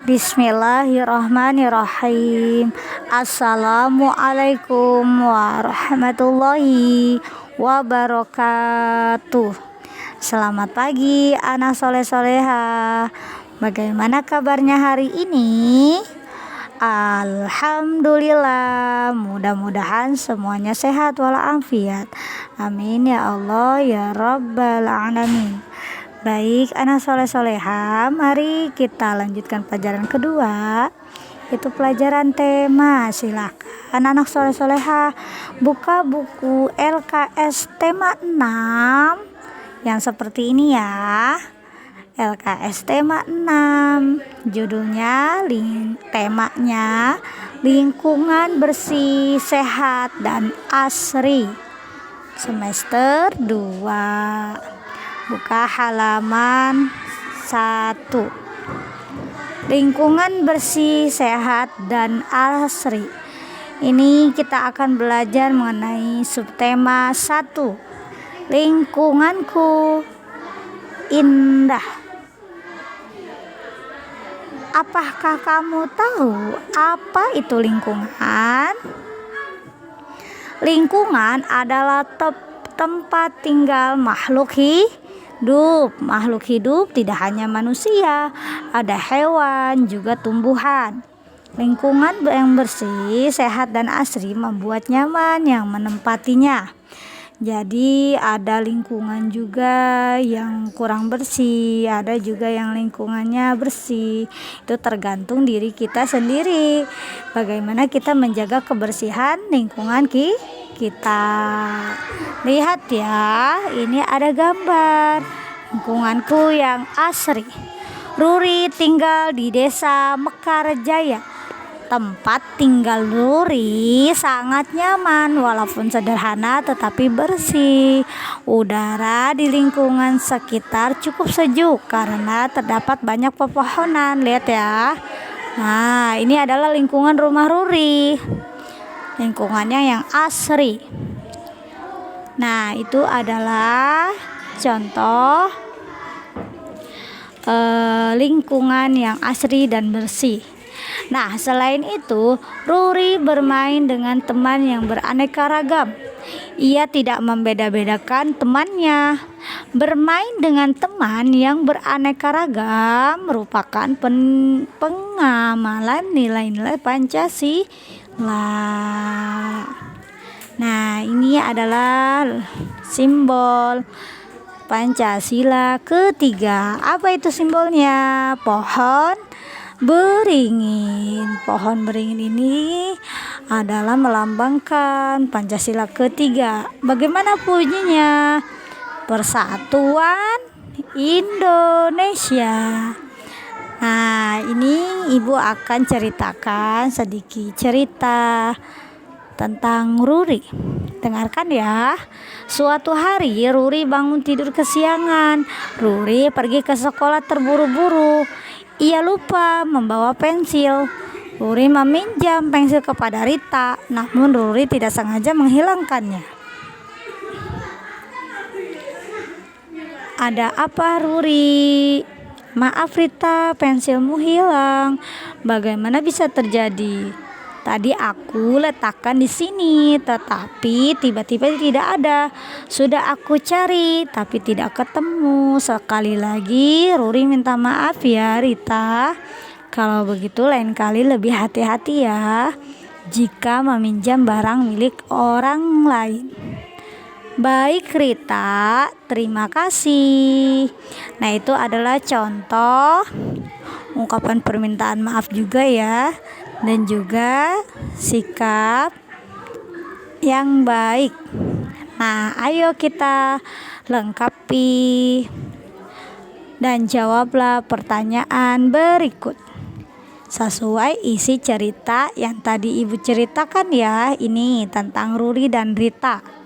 Bismillahirrahmanirrahim. Assalamualaikum warahmatullahi wabarakatuh. Selamat pagi anak soleh-soleha. Bagaimana kabarnya hari ini? Alhamdulillah, mudah-mudahan semuanya sehat walafiat. Amin ya Allah ya Rabbal alamin. Baik anak soleh-soleha, mari kita lanjutkan pelajaran kedua, yaitu pelajaran tema. Silakan anak soleh-soleha buka buku LKS tema 6 yang seperti ini ya. LKS tema 6, judulnya temanya lingkungan bersih, sehat dan asri, semester 2. Buka halaman 1. Lingkungan bersih, sehat dan asri. Ini kita akan belajar mengenai subtema 1. Lingkunganku indah. Apakah kamu tahu apa itu lingkungan? Lingkungan adalah tempat tinggal makhluk hidup. Makhluk hidup tidak hanya manusia, ada hewan, juga tumbuhan. Lingkungan yang bersih, sehat dan asri membuat nyaman yang menempatinya. Jadi ada lingkungan juga yang kurang bersih, ada juga yang lingkungannya bersih. Itu tergantung diri kita sendiri. Bagaimana kita menjaga kebersihan lingkungan kita. Lihat ya, ini ada gambar lingkunganku yang asri. Ruri tinggal di desa Mekarjaya. Tempat tinggal Ruri sangat nyaman, walaupun sederhana tetapi bersih. Udara di lingkungan sekitar cukup sejuk karena terdapat banyak pepohonan. Lihat ya. Nah, ini adalah lingkungan rumah Ruri. Lingkungannya yang asri. Nah, itu adalah contoh lingkungan yang asri dan bersih. Nah, selain itu, Ruri bermain dengan teman yang beraneka ragam. Ia tidak membeda-bedakan temannya. Bermain dengan teman yang beraneka ragam merupakan pengamalan nilai-nilai Pancasila. Nah, ini adalah simbol Pancasila ketiga. Apa itu simbolnya? Pohon beringin. Pohon beringin ini adalah melambangkan Pancasila ketiga. Bagaimana bunyinya? Persatuan Indonesia. Nah, ini ibu akan ceritakan sedikit cerita tentang Ruri. Dengarkan ya. Suatu hari Ruri bangun tidur kesiangan. Ruri pergi ke sekolah terburu-buru. Ia lupa membawa pensil. Ruri meminjam pensil kepada Rita, namun Ruri tidak sengaja menghilangkannya. Ada apa, Ruri? Maaf Rita, pensilmu hilang. Bagaimana bisa terjadi? Tadi aku letakkan di sini, tetapi tiba-tiba tidak ada. Sudah aku cari, tapi tidak ketemu. Sekali lagi, Ruri minta maaf ya Rita. Kalau begitu lain kali lebih hati-hati ya jika meminjam barang milik orang lain. Baik Rita, terima kasih. Nah, itu adalah contoh ungkapan permintaan maaf juga ya, dan juga sikap yang baik. Nah, ayo kita lengkapi dan jawablah pertanyaan berikut sesuai isi cerita yang tadi ibu ceritakan ya. Ini tentang Ruri dan Rita.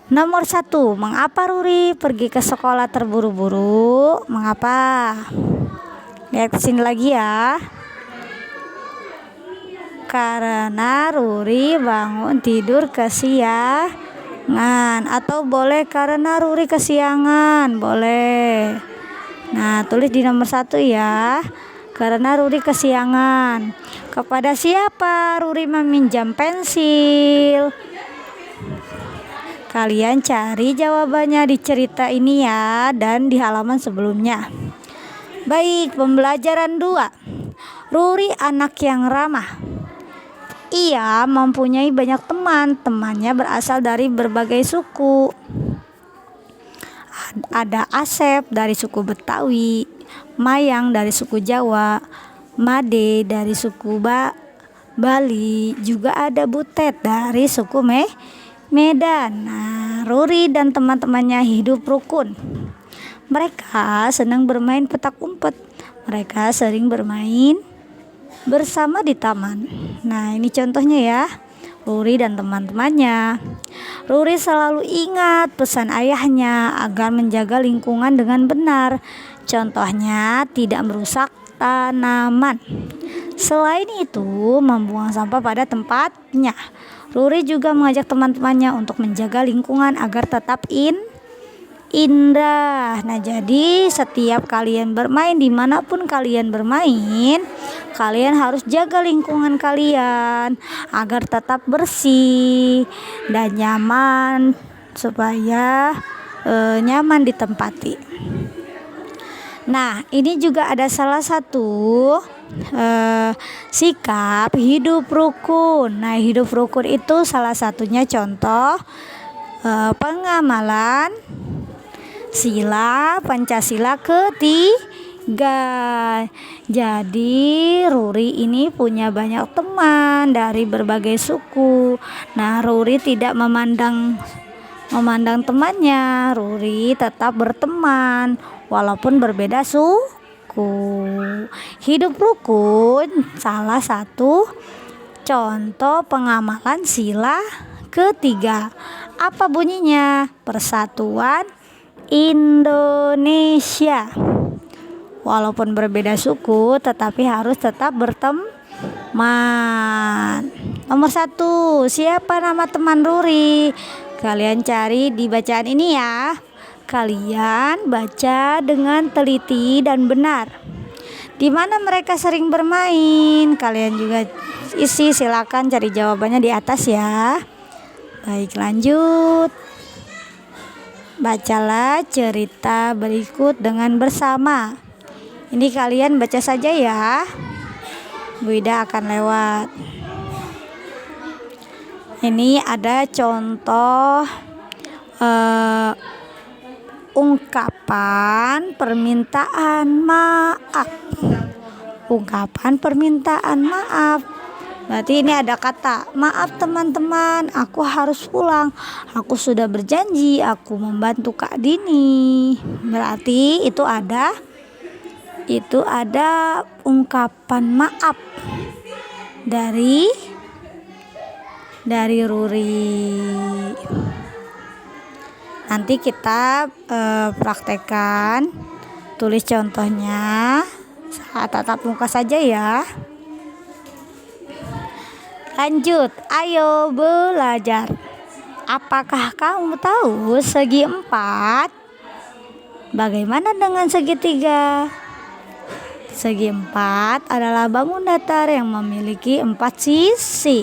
Nomor 1, mengapa Ruri pergi ke sekolah terburu-buru? Mengapa? Lihat sini lagi ya. Karena Ruri bangun tidur kesiangan, atau boleh karena Ruri kesiangan, boleh. Nah, tulis di nomor 1 ya. karena Ruri kesiangan. Kepada siapa Ruri meminjam pensil? Kalian cari jawabannya di cerita ini ya, dan di halaman sebelumnya. Baik, pembelajaran 2. Ruri anak yang ramah. Ia mempunyai banyak teman. Temannya berasal dari berbagai suku. Ada Asep dari suku Betawi, Mayang dari suku Jawa, Made dari suku Bali, juga ada Butet dari suku Medan. Nah, Ruri dan teman-temannya hidup rukun. Mereka senang bermain petak umpet. Mereka sering bermain bersama di taman. Nah, ini contohnya ya, Ruri dan teman-temannya. Ruri selalu ingat pesan ayahnya agar menjaga lingkungan dengan benar. Contohnya, tidak merusak tanaman. Selain itu, membuang sampah pada tempatnya. Ruri juga mengajak teman-temannya untuk menjaga lingkungan agar tetap indah. Nah, jadi setiap kalian bermain, dimanapun kalian bermain, kalian harus jaga lingkungan kalian agar tetap bersih dan nyaman, supaya nyaman ditempati. Nah, ini juga ada salah satu sikap hidup rukun. Nah, hidup rukun itu salah satunya contoh pengamalan sila Pancasila ketiga. Jadi Ruri ini punya banyak teman dari berbagai suku. Nah, Ruri tidak memandang temannya. Ruri tetap berteman walaupun berbeda suku. Hidup rukun salah satu contoh pengamalan sila ketiga. Apa bunyinya? Persatuan Indonesia. Walaupun berbeda suku, tetapi harus tetap berteman. Nomor 1, siapa nama teman Ruri? Kalian cari di bacaan ini ya. Kalian baca dengan teliti dan benar. Di mana mereka sering bermain? Kalian juga isi, silakan cari jawabannya di atas ya. Baik, lanjut. Bacalah cerita berikut dengan bersama. Ini kalian baca saja ya. Bu Ida akan lewat. Ini ada contoh ungkapan permintaan maaf. Ungkapan permintaan maaf. Berarti ini ada kata, maaf teman-teman, aku harus pulang. Aku sudah berjanji, aku membantu Kak Dini. Berarti itu ada ungkapan maaf dari Ruri. Nanti kita praktekkan, tulis contohnya saat tatap muka saja ya. Lanjut, ayo belajar. Apakah kamu tahu segi 4? Bagaimana dengan segitiga? Segi 4 adalah bangun datar yang memiliki 4 sisi.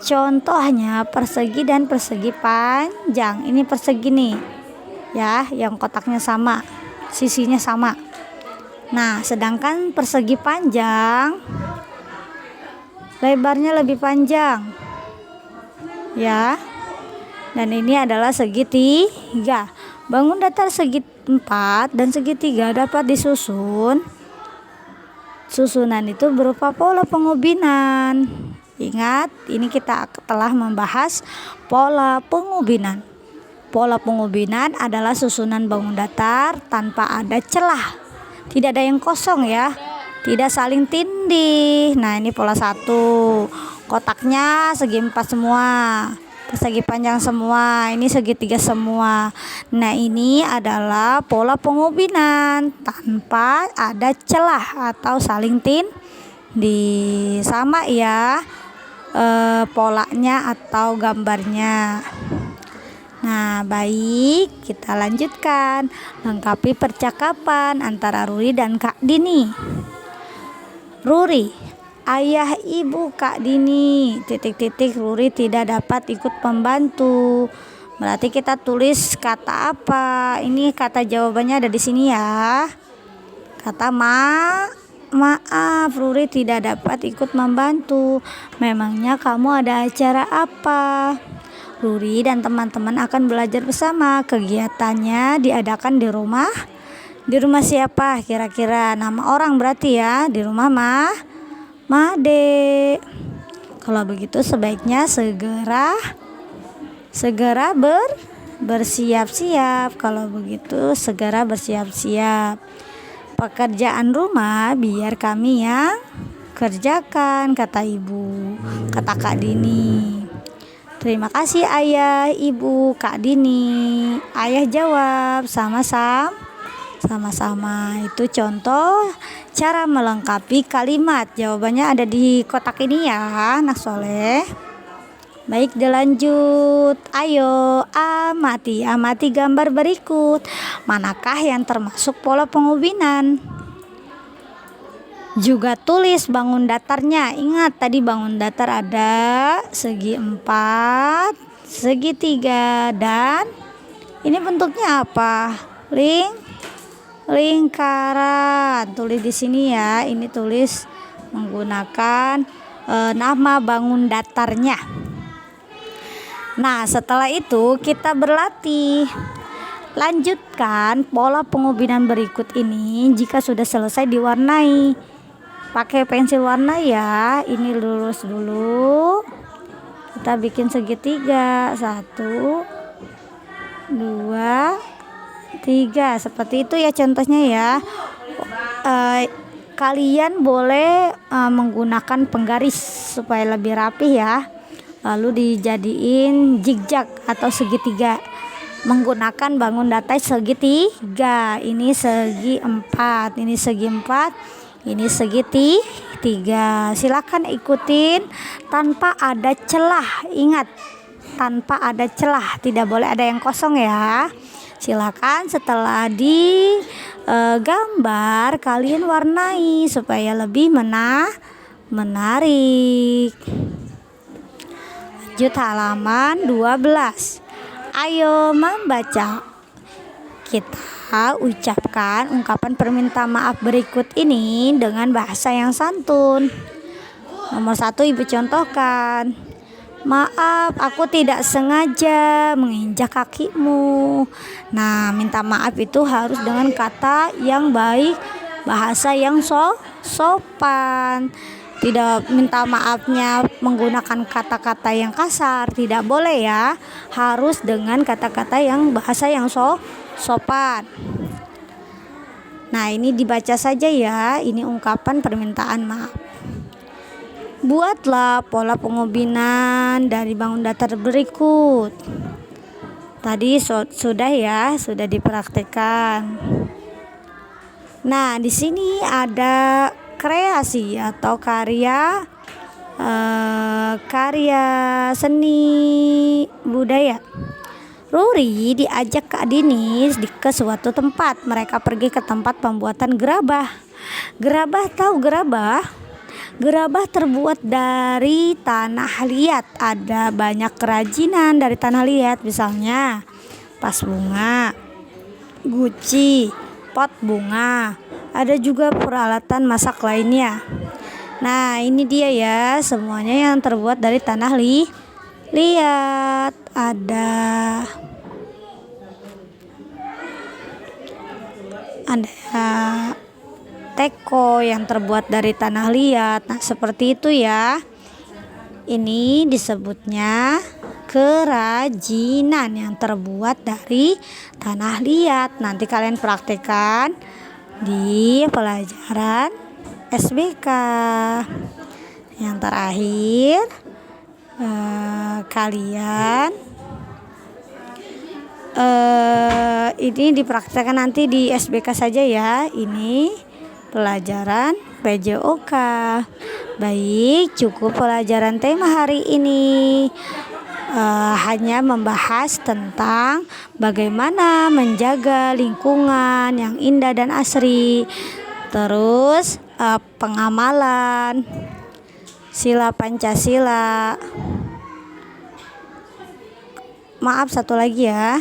Contohnya persegi dan persegi panjang. Ini persegi nih ya, yang kotaknya sama, sisinya sama. Nah, sedangkan persegi panjang lebarnya lebih panjang ya. Dan ini adalah segitiga. Bangun datar segi 4 dan segitiga dapat disusun. Susunan itu berupa pola pengubinan. Ingat, ini kita telah membahas pola pengubinan. Pola pengubinan adalah susunan bangun datar tanpa ada celah. Tidak ada yang kosong ya. Tidak saling tindih. Nah, ini pola 1. Kotaknya segi 4 semua. Persegi panjang semua. Ini segitiga semua. Nah, ini adalah pola pengubinan tanpa ada celah atau saling tindih. Sama ya polanya atau gambarnya. Nah, baik, kita lanjutkan. Lengkapi percakapan antara Ruri dan Kak Dini. Ruri, ayah ibu Kak Dini titik-titik Ruri tidak dapat ikut membantu. Berarti kita tulis kata apa? Ini kata jawabannya ada di sini ya. Kata maaf, Ruri tidak dapat ikut membantu. Memangnya kamu ada acara apa? Ruri dan teman-teman akan belajar bersama. Kegiatannya diadakan di rumah. Di rumah siapa? Kira-kira nama orang berarti ya. Di rumah Made. Kalau begitu sebaiknya segera bersiap-siap. Kalau begitu segera bersiap-siap. Pekerjaan rumah biar kami yang kerjakan, kata ibu, kata Kak Dini. Terima kasih ayah, ibu, Kak Dini. Ayah jawab, sama-sama. Itu contoh cara melengkapi kalimat. Jawabannya ada di kotak ini ya, anak soleh. Baik, dilanjut. Ayo amati gambar berikut. Manakah yang termasuk pola pengubinan? Juga tulis bangun datarnya. Ingat tadi bangun datar ada segi 4, segi 3, dan ini bentuknya apa? Lingkaran. Tulis di sini ya. Ini tulis menggunakan nama bangun datarnya. Nah, setelah itu kita berlatih. Lanjutkan pola pengubinan berikut ini jika sudah selesai diwarnai. Pakai pensil warna ya. Ini lurus dulu. Kita bikin segitiga. 1, 2, 3. Seperti itu ya contohnya ya. Kalian boleh menggunakan penggaris supaya lebih rapih ya. Lalu dijadiin zigzag atau segitiga menggunakan bangun datar segitiga. Ini segi 4, ini segi 4, ini segitiga. Silakan ikutin tanpa ada celah. Ingat, tanpa ada celah, tidak boleh ada yang kosong ya. Silakan setelah gambar kalian warnai supaya lebih menarik. Lanjut halaman 12. Ayo membaca. Kita ucapkan ungkapan permintaan maaf berikut ini dengan bahasa yang santun. Nomor 1 ibu contohkan. Maaf, aku tidak sengaja menginjak kakimu. Nah, minta maaf itu harus dengan kata yang baik, bahasa yang sopan. Tidak minta maafnya menggunakan kata-kata yang kasar, tidak boleh ya. Harus dengan kata-kata yang bahasa yang sopan. Nah, ini dibaca saja ya. Ini ungkapan permintaan maaf. Buatlah pola pengubinan dari bangun datar berikut. Tadi sudah ya, sudah dipraktikkan. Nah, di sini ada kreasi atau karya seni budaya. Ruri diajak Kak Dini ke suatu tempat. Mereka pergi ke tempat pembuatan gerabah. Gerabah, tahu gerabah? Gerabah terbuat dari tanah liat. Ada banyak kerajinan dari tanah liat, misalnya vas bunga, guci, pot bunga. Ada juga peralatan masak lainnya. Nah, ini dia ya, semuanya yang terbuat dari tanah liat. Ada teko yang terbuat dari tanah liat. Nah, seperti itu ya. Ini disebutnya kerajinan yang terbuat dari tanah liat. Nanti kalian praktekkan di pelajaran SBK. Yang terakhir, kalian ini dipraktekkan nanti di SBK saja ya. Ini pelajaran PJOK. Baik, cukup pelajaran tema hari ini. Hanya membahas tentang bagaimana menjaga lingkungan yang indah dan asri. Terus pengamalan, sila Pancasila. Maaf, satu lagi ya.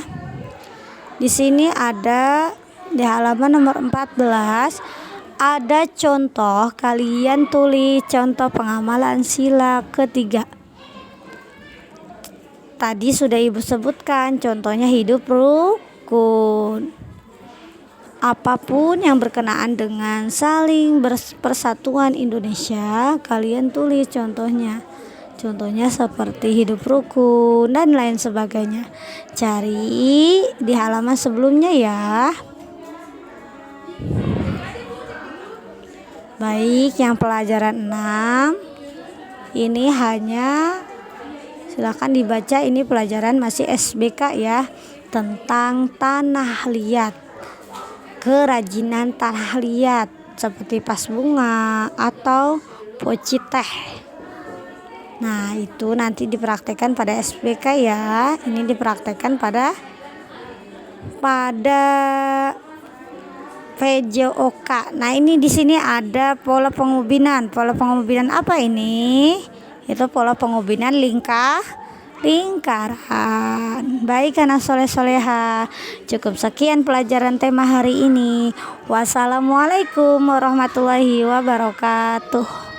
Di sini ada di halaman nomor 14 ada contoh, kalian tulis contoh pengamalan sila ketiga. Tadi sudah Ibu sebutkan contohnya hidup rukun. Apapun yang berkenaan dengan saling persatuan Indonesia, kalian tulis contohnya. Contohnya seperti hidup rukun dan lain sebagainya. Cari di halaman sebelumnya ya. Baik, yang pelajaran 6 ini hanya silakan dibaca, ini pelajaran masih SBK ya, tentang tanah liat. Kerajinan tanah liat seperti pas bunga atau poci teh. Nah, itu nanti dipraktekkan pada SBK ya. Ini dipraktekkan pada PJOK. Nah, ini di sini ada pola pengubinan. Pola pengubinan apa ini? Itu pola pengubinan lingkaran. Baik anak soleh-soleha, cukup sekian pelajaran tema hari ini. Wassalamualaikum warahmatullahi wabarakatuh.